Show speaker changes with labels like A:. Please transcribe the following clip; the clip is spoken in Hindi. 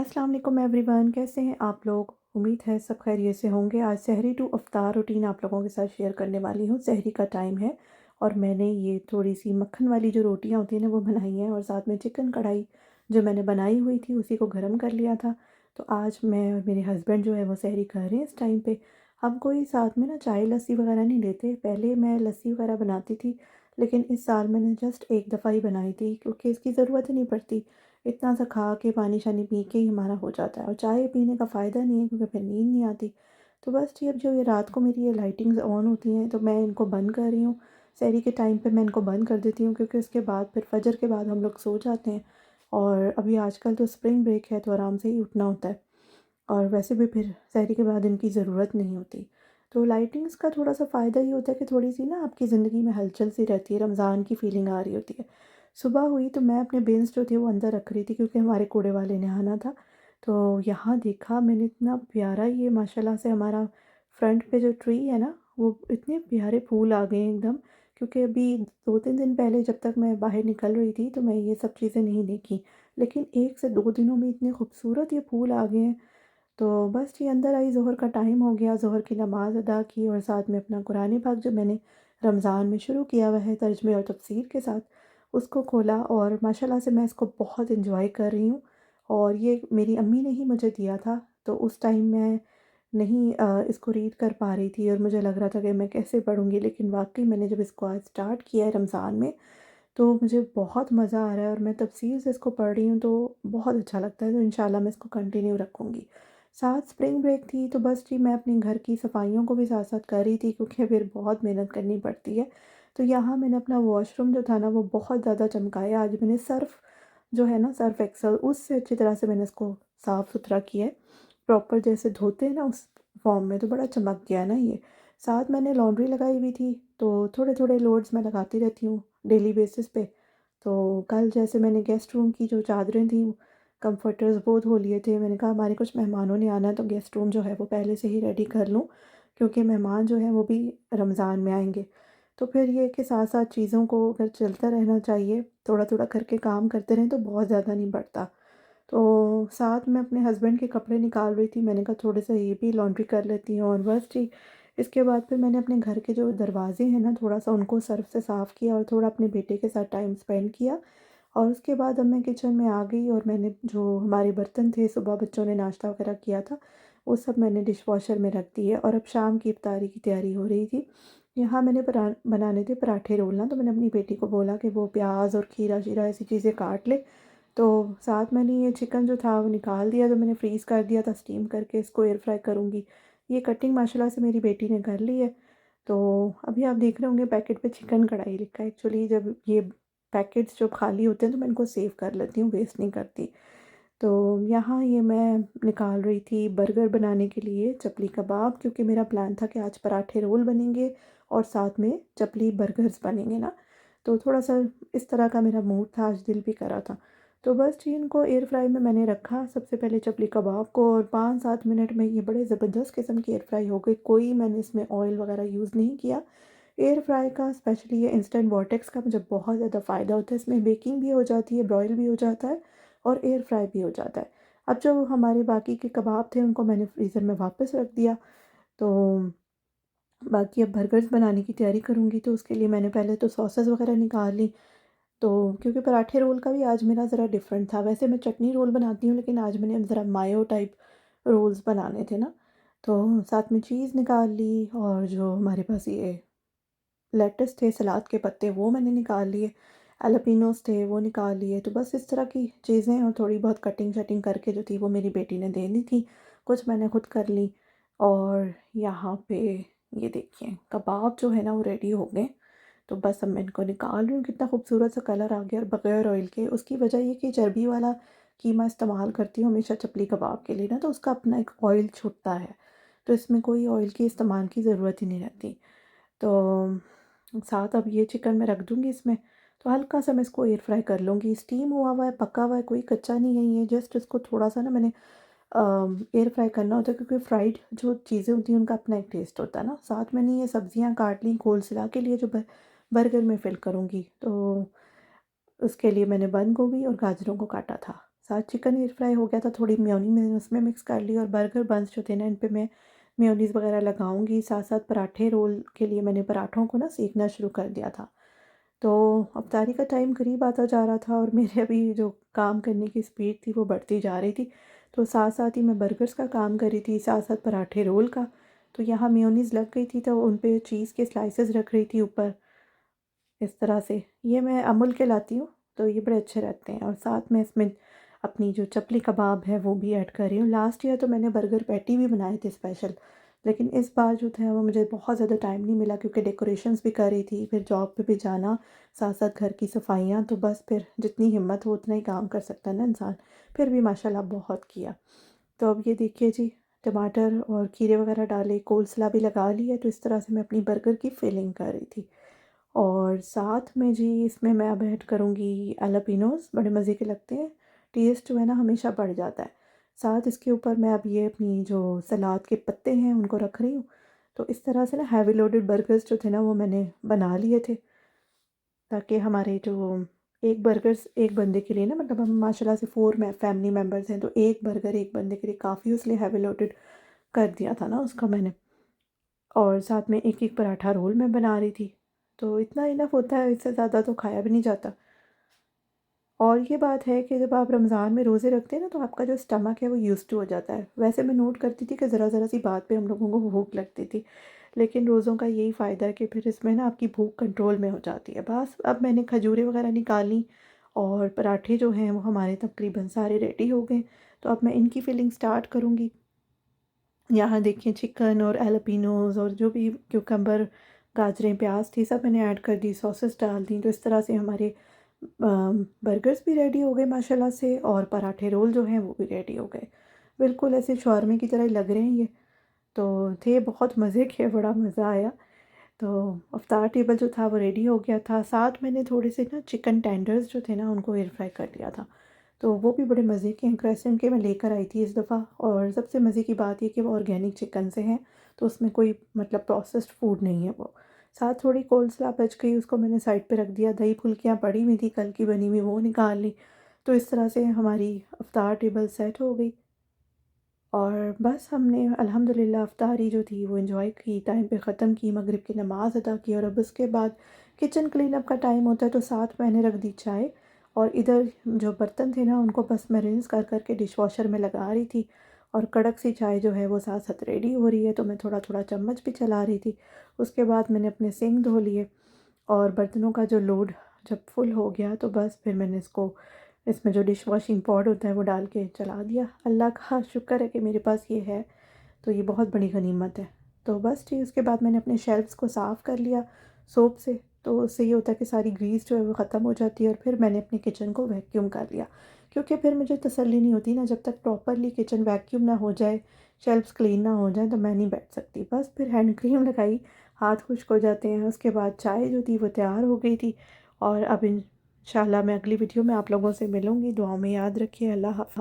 A: अस्सलाम वालेकुम एवरीवन, कैसे हैं आप लोग? उम्मीद है सब खैरियत से होंगे। आज सहरी टू इफ्तार रूटीन आप लोगों के साथ शेयर करने वाली हूँ। सहरी का टाइम है और मैंने ये थोड़ी-सी मक्खन वाली जो रोटियाँ होती हैं ना वो बनाई हैं और साथ में चिकन कढ़ाई जो मैंने बनाई हुई थी उसी को गरम कर लिया था। तो आज मैं और मेरे हस्बैंड जो है वो सहरी कर रहे हैं इस टाइम पे। हम कोई साथ में ना चाय लस्सी वगैरह नहीं लेते। पहले मैं लस्सी वगैरह बनाती थी, लेकिन इस साल मैंने जस्ट एक दफ़ा ही बनाई थी क्योंकि इसकी ज़रूरत ही नहीं पड़ती। इतना सा खा के पानी-शानी पी के ही हमारा हो जाता है और चाय पीने का फ़ायदा नहीं है क्योंकि फिर नींद नहीं आती। तो बस जी अब जो ये रात को मेरी ये लाइटिंग्स ऑन होती हैं तो मैं इनको बंद कर रही हूँ। सहरी के टाइम पे मैं इनको बंद कर देती हूँ क्योंकि उसके बाद फिर फ़जर के बाद हम लोग सो जाते हैं और अभी आजकल तो स्प्रिंग ब्रेक है तो आराम से ही उठना होता है और वैसे भी फिर सहरी के बाद इनकी ज़रूरत नहीं होती। तो लाइटिंग्स का थोड़ा-सा फ़ायदा ये होता है कि थोड़ी-सी ना आपकी ज़िंदगी में हलचल सी रहती है, रमज़ान की फ़ीलिंग आ रही होती है। सुबह हुई तो मैं अपने बिन्स जो थे वो अंदर रख रही थी क्योंकि हमारे कूड़े वाले ने आना था। तो यहाँ देखा मैंने इतना प्यारा ये माशाल्लाह से हमारा फ्रंट पे जो ट्री है ना, वो इतने प्यारे फूल आ गए हैं एकदम। क्योंकि अभी 2-3 दिन पहले जब तक मैं बाहर निकल रही थी तो मैं ये सब चीज़ें नहीं देखी। लेकिन 1 से 2 दिनों में इतने खूबसूरत ये फूल आ गए हैं। तो बस जी अंदर आई, ज़ोहर का टाइम हो गया, ज़ोहर की नमाज़ अदा की और साथ में अपना कुरान पाक जो मैंने रमज़ान में शुरू किया हुआ है तर्जुमे और तफसीर के साथ, उसको खोला और माशाल्लाह से मैं इसको बहुत एंजॉय कर रही हूँ। और ये मेरी अम्मी ने ही मुझे दिया था, तो उस टाइम मैं नहीं इसको रीड कर पा रही थी और मुझे लग रहा था कि मैं कैसे पढ़ूँगी, लेकिन वाक़ई मैंने जब इसको आज स्टार्ट किया है रमज़ान में, तो मुझे बहुत मज़ा आ रहा है और मैं तफ़सील से इसको पढ़ रही हूँ तो बहुत अच्छा लगता है। तो इंशाल्लाह मैं इसको कंटिन्यू रखूँगी। साथ स्प्रिंग ब्रेक थी तो बस जी मैं अपने घर की सफाइयों को भी साथ-साथ कर रही थी क्योंकि फिर बहुत मेहनत करनी पड़ती है। तो यहाँ मैंने अपना वॉशरूम जो था ना वो बहुत ज़्यादा चमकाया। आज मैंने सर्फ़ जो है ना, सर्फ़ एक्सेल, उससे अच्छी तरह से मैंने इसको साफ़-सुथरा किया है। प्रॉपर जैसे धोते हैं ना उस फ़ॉर्म में, तो बड़ा चमक गया ना ये। साथ मैंने लॉन्ड्री लगाई हुई थी, तो थोड़े-थोड़े लोड्स मैं लगाती रहती हूँ डेली बेसिस पे। तो कल जैसे मैंने गेस्ट रूम की जो चादरें थी, कम्फ़र्टर्स वो धो लिए थे। मैंने कहा हमारे कुछ मेहमानों ने आना है तो गेस्ट रूम जो है वो पहले से ही रेडी कर लूँ, क्योंकि मेहमान जो हैं वो भी रमज़ान में आएँगे। तो फिर ये है कि साथ-साथ चीज़ों को अगर चलता रहना चाहिए, थोड़ा-थोड़ा करके काम करते रहें तो बहुत ज़्यादा नहीं बढ़ता। तो साथ में अपने हस्बैंड के कपड़े निकाल रही थी, मैंने कहा थोड़े-से ये भी लॉन्ड्री कर लेती हूँ और बस जी, इसके बाद फिर मैंने अपने घर के जो दरवाज़े हैं ना, थोड़ा-सा उनको सर्फ़ से साफ़ किया और थोड़ा अपने बेटे के साथ टाइम स्पेंड किया। और उसके बाद अब मैं किचन में आ गई और मैंने जो हमारे बर्तन थे, सुबह बच्चों ने नाश्ता वग़ैरह किया था, वो सब मैंने डिशवॉशर में रख दिए और अब शाम की इफ्तारी की तैयारी हो रही थी। यहाँ मैंने बनाने थे पराठे रोल ना, तो मैंने अपनी बेटी को बोला कि वो प्याज़ और खीरा-शीरा ऐसी चीज़ें काट ले। तो साथ मैंने ये चिकन जो था वो निकाल दिया, जो मैंने फ्रीज़ कर दिया था स्टीम करके, इसको एयर फ्राई करूँगी। ये कटिंग माशाल्लाह से मेरी बेटी ने कर ली है। तो अभी आप देख रहे होंगे पैकेट पे चिकन कढ़ाई लिखा है। एक्चुअली जब ये पैकेट्स जो खाली होते हैं तो मैं इनको सेव कर लेती हूँ, वेस्ट नहीं करती। तो यहाँ ये मैं निकाल रही थी बर्गर बनाने के लिए चपली कबाब, क्योंकि मेरा प्लान था कि आज पराठे रोल बनेंगे और साथ में चपली बर्गर्स बनेंगे ना। तो थोड़ा-सा इस तरह का मेरा मूड था, आज दिल भी कर रहा था। तो बस जी इनको एयर फ्राई में मैंने रखा, सबसे पहले चपली कबाब को, और 5-7 मिनट में ये बड़े ज़बरदस्त किस्म की एयर फ्राई हो गई। कोई मैंने इसमें ऑयल वगैरह यूज़ नहीं किया। एयर फ्राई का स्पेशली ये इंस्टेंट वॉर्टेक्स का मुझे बहुत ज़्यादा फ़ायदा होता है। इसमें बेकिंग भी हो जाती है, ब्रॉयल भी हो जाता है और एयर फ्राई भी हो जाता है। अब जो हमारे बाकी के कबाब थे उनको मैंने फ्रीज़र में वापस रख दिया। तो बाकी अब बर्गर्स बनाने की तैयारी करूँगी, तो उसके लिए मैंने पहले तो सॉसेस वगैरह निकाल ली। तो क्योंकि पराठे रोल का भी आज मेरा ज़रा डिफरेंट था। वैसे मैं चटनी रोल बनाती हूँ, लेकिन आज मैंने ज़रा मायो टाइप रोल्स बनाने थे ना, तो साथ में चीज़ निकाल ली और जो हमारे पास ये लेट्स थे, सलाद के पत्ते, वो मैंने निकाल लिए, हैलोपिनोस थे वो निकाल लिए। तो बस इस तरह की चीज़ें और थोड़ी बहुत कटिंग शटिंग करके जो थी वो मेरी बेटी ने देनी थी, कुछ मैंने खुद कर ली। और यहाँ पे ये देखिए कबाब जो है ना वो रेडी हो गए। तो बस अब मैं इनको निकाल रही हूँ, कितना खूबसूरत सा कलर आ गया और बगैर ऑयल के। उसकी वजह ये कि चर्बी वाला कीमा इस्तेमाल करती हूँ हमेशा चपली कबाब के लिए ना, तो उसका अपना एक ऑयल छूटता है, तो इसमें कोई ऑयल की इस्तेमाल की ज़रूरत ही नहीं रहती। तो साथ अब ये चिकन मैं रख दूँगी इसमें, तो हल्का सा मैं इसको एयर फ्राई कर लूँगी। स्टीम हुआ है, पका हुआ है, कोई कच्चा नहीं है ये, जस्ट इसको थोड़ा-सा ना मैंने एयर फ्राई करना होता है क्योंकि फ्राइड जो चीज़ें होती हैं उनका अपना एक टेस्ट होता है ना। साथ मैंने ये सब्जियाँ काट ली कोल्स्लॉ के लिए जो बर्गर में फ़िल करूँगी, तो उसके लिए मैंने बंद गोभी और गाजरों को काटा था। साथ चिकन एयर फ्राई हो गया था, थोड़ी मेयोनी मैंने उसमें मिक्स कर ली और बर्गर बन्स जो थे ना इन पे मैं मेयोनीज़ वगैरह लगाऊंगी। साथ साथ पराठे रोल के लिए मैंने पराठों को ना सेकना शुरू कर दिया था। तो अफ्तारी का टाइम करीब आता जा रहा था और मेरे अभी जो काम करने की स्पीड थी वो बढ़ती जा रही थी। तो साथ साथ ही मैं बर्गर्स का काम कर रही थी, साथ साथ पराठे रोल का। तो यहाँ मेयोनीज़ लग गई थी तो उन पे चीज़ के स्लाइसेस रख रही थी ऊपर, इस तरह से। ये मैं अमूल के लाती हूँ, तो ये बड़े अच्छे रहते हैं। और साथ में इसमें अपनी जो चपली कबाब है वो भी ऐड कर रही हूँ। लास्ट ईयर तो मैंने बर्गर पैटी भी बनाए थे स्पेशल, लेकिन इस बार जो था वो मुझे बहुत ज़्यादा टाइम नहीं मिला क्योंकि डेकोरेशंस भी कर रही थी, फिर जॉब पे भी जाना, साथ साथ घर की सफाइयाँ। तो बस फिर जितनी हिम्मत हो उतना ही काम कर सकता है ना इंसान। फिर भी माशाल्लाह बहुत किया। तो अब ये देखिए जी, टमाटर और खीरे वगैरह डाले, कोल्सला भी लगा लिया। तो इस तरह से मैं अपनी बर्गर की फिलिंग कर रही थी। और साथ में जी इसमें मैं अब ऐड करूँगी एलापिनोज़, बड़े मज़े के लगते हैं। टेस्ट जो है ना हमेशा बढ़ जाता है। साथ इसके ऊपर मैं अब ये अपनी जो सलाद के पत्ते हैं उनको रख रही हूँ। तो इस तरह से ना हैवी लोडेड बर्गर्स जो थे ना वो मैंने बना लिए थे, ताकि हमारे जो एक बर्गर्स एक बंदे के लिए ना, मतलब हम माशाल्लाह से 4 फैमिली मेम्बर्स हैं, तो एक बर्गर एक बंदे के लिए काफ़ी, इसलिए हैवी लोडेड कर दिया था ना उसका मैंने। और साथ में एक एक पराठा रोल मैं बना रही थी। तो इतना इनफ होता है, इससे ज़्यादा तो खाया भी नहीं जाता। और ये बात है कि जब आप रमज़ान में रोज़े रखते हैं ना तो आपका जो स्टमक है वो यूज़ टू हो जाता है। वैसे मैं नोट करती थी कि ज़रा ज़रा सी बात पे हम लोगों को भूख लगती थी, लेकिन रोज़ों का यही फ़ायदा है कि फिर इसमें ना आपकी भूख कंट्रोल में हो जाती है। बस अब मैंने खजूरें वगैरह निकाली और पराठे जो हैं वो हमारे तकरीबन सारे रेडी हो गए। तो अब मैं इनकी फिलिंग स्टार्ट करूँगी। यहाँ देखिए चिकन और एलपिनोज़ और जो भी क्यूकम्बर, गाजरें, प्याज थी सब मैंने ऐड कर दी, सॉसेस डाल दी। तो इस तरह से हमारे बर्गर्स भी रेडी हो गए माशाल्लाह से, और पराठे रोल जो हैं वो भी रेडी हो गए। बिल्कुल ऐसे शौरमे की तरह ही लग रहे हैं ये। तो थे बहुत मज़े के, बड़ा मज़ा आया। तो अफ्तार टेबल जो था वो रेडी हो गया था। साथ मैंने थोड़े से ना चिकन टेंडर्स जो थे ना उनको एयर फ्राई कर लिया था। तो वो भी बड़े मज़े के हैं, क्रेसेंट के मैं लेकर आई थी इस दफ़ा। और सबसे मज़े की बात ये कि वो ऑर्गेनिक चिकन से हैं, तो उसमें कोई मतलब प्रोसेस्ड फूड नहीं है वो। साथ थोड़ी कोल्सला बच गई, उसको मैंने साइड पे रख दिया। दही फुल्कियाँ पड़ी हुई थी कल की बनी हुई, वो निकाल ली। तो इस तरह से हमारी अफ्तार टेबल सेट हो गई। और बस हमने अल्हम्दुलिल्लाह अफ्तारी जो थी वो एंजॉय की, टाइम पे ख़त्म की, मगरिब की नमाज़ अदा की। और अब उसके बाद किचन क्लीन अप का टाइम होता है, तो साथ मैंने रख दी चाय। और इधर जो बर्तन थे ना उनको बस मैं रिंस कर कर के डिश वॉशर में लगा रही थी। और कड़क सी चाय जो है वो साथ साथ रेडी हो रही है, तो मैं थोड़ा थोड़ा चम्मच भी चला रही थी। उसके बाद मैंने अपने सिंक धो लिए और बर्तनों का जो लोड जब फुल हो गया तो बस फिर मैंने इसको, इसमें जो डिश वॉशिंग पॉड होता है वो डाल के चला दिया। अल्लाह का शुक्र है कि मेरे पास ये है, तो ये बहुत बड़ी गनीमत है। तो बस जी उसके बाद मैंने अपने शेल्फ्स को साफ़ कर लिया सोप से। तो उससे ये होता है कि सारी ग्रीस जो है वो ख़त्म हो जाती है। और फिर मैंने अपने किचन को वैक्यूम कर लिया, क्योंकि फिर मुझे तसल्ली नहीं होती ना, जब तक प्रॉपरली किचन वैक्यूम ना हो जाए, शेल्फ्स क्लीन ना हो जाए, तो मैं नहीं बैठ सकती। बस फिर हैंड क्रीम लगाई, हाथ खुश्क हो जाते हैं। उसके बाद चाय जो थी वो तैयार हो गई थी। और अब इंशाल्लाह मैं अगली वीडियो में आप लोगों से मिलूँगी। दुआओं में याद रखिए। अल्लाह हाफ़िज़।